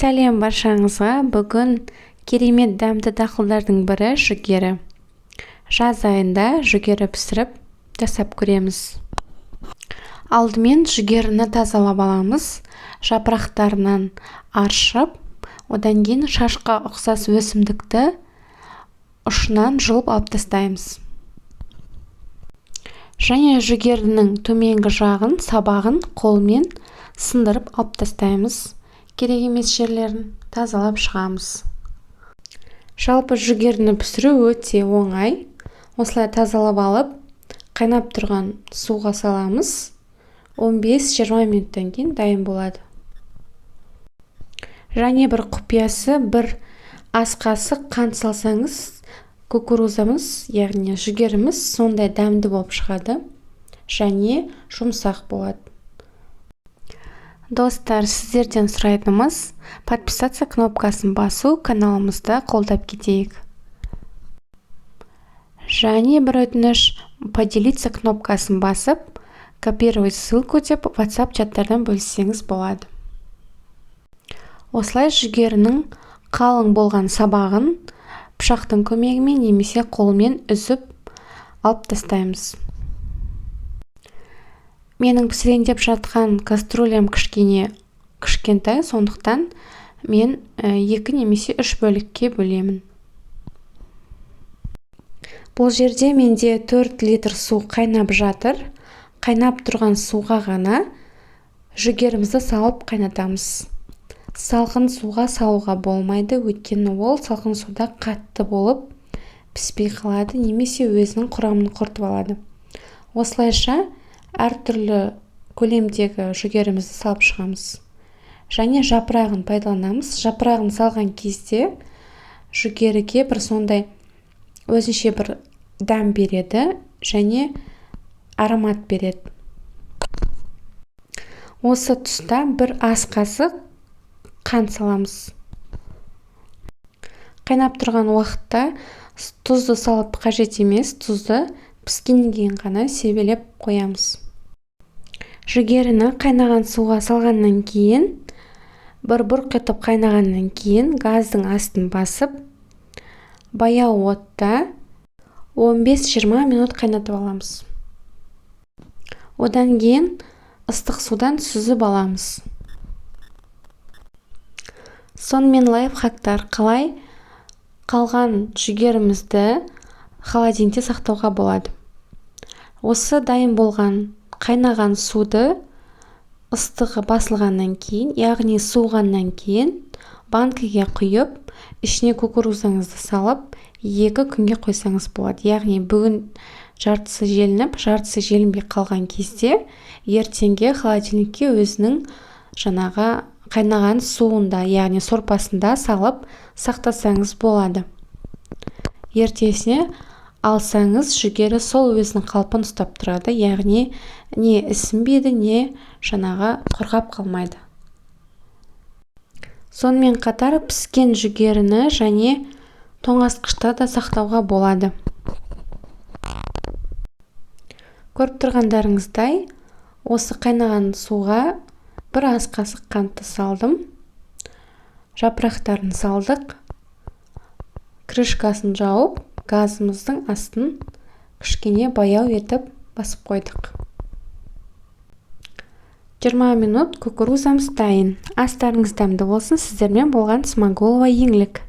Сәлем баршаңызға. Бүгін керемет дәмді дақылдардың бірі жүгері. Жаз айында жүгері пісіріп жасап көреміз. Алдымен жүгеріні тазалап аламыз. Жапырақтарынан аршып, одан кейін шашқа ұқсас өсімдікті ұшынан жұлып алып тастаймыз. Және жүгерінің төменгі жағын, сабағын қолмен сындырып алып тастаймыз. Керек емес жерлерін тазалап шығамыз. Жалпы жүгеріні пісіру өте оңай. Осылай тазалап алып, қайнап тұрған суға саламыз. 15-20 минуттан кейін дайын болады. Және бір құпиясы, бір ас қасық қант салсаңыз, кукурузамыз, яғни жүгеріміз сондай дәмді болып шығады. Және жұмсақ болады. Достар, сіздерден сұрайтынымыз, подписаться кнопкасын басу, каналымызды қолдап кетейік. Және бір өтініш, поделиться кнопкасын басып, копировать ссылку деп WhatsApp чаттардан бөліссеңіз болады. Осылай жүгерінің қалың болған сабағын пышақтың көмегімен немесе қолмен үзіп алып тастаймыз. Менің пісірейін деп жатқан каструлям кішкентай, сондықтан мен 2 немесе 3 бөлікке бөлемін. Бұл жерде менде 4 литр су қайнап жатыр. Қайнап тұрған суға ғана жүгерімізді салып қайнатамыз. Салқын суға салуға болмайды, өйткені ол салқын суда қатты болып піспей қалады, немесе өзінің құрамын құртып алады. Осылайша әртүрлі көлемдегі жүгерімізді салып шығамыз. Және жапырағын пайдаланамыз. Жапырағын салған кезде жүгеріге бір сондай өзінше бір дәм береді және аромат береді. Осы тұста бір ас қасық қант саламыз. Қайнап тұрған уақытта тұзды салып қажет емес, тұзды піскеннен кейін ғана себелеп қоямыз. Жүгеріні қайнаған суға салғаннан кейін, бір бұрқ етіп қайнағаннан кейін газдың астын басып, баяу отта 15-20 минут қайнатып аламыз. Одан кейін ыстық судан сүзіп аламыз. Сонымен лайфхактар, қалай қалған жүгерімізді холодильникте сақтауға болады. Осы дайын болған қайнаған суды ыстығы басылғаннан кейін, яғни суығаннан кейін банкіге құйып, ішіне кукурузаңызды салып, 2 күнге қойсаңыз болады. Яғни бүгін жартысы желініп, жартысы желінбей қалған кезде ертеңге холодильникке өзінің жаңағы қайнаған суында, яғни сорпасында салып сақтасаңыз болады. Ертесіне алсаңыз жүгері сол өзінің қалпын ұстап тұрады, яғни не ісінбейді, не жаңағы құрғап қалмайды. Сонымен қатар піскен жүгеріні және тоңазытқышта да сақтауға болады. Көріп тұрғандарыңыздай, осы қайнаған суға бір ас қасық қантты салдым. Жапырақтарын салдық. Крышкасын жауып, газымыздың астын кішкене баяу етіп басып қойдық. 20 минут кукурузамыз дайын. Астарыңыз дәмді болсын. Сіздермен болған Смағұлова еңлік.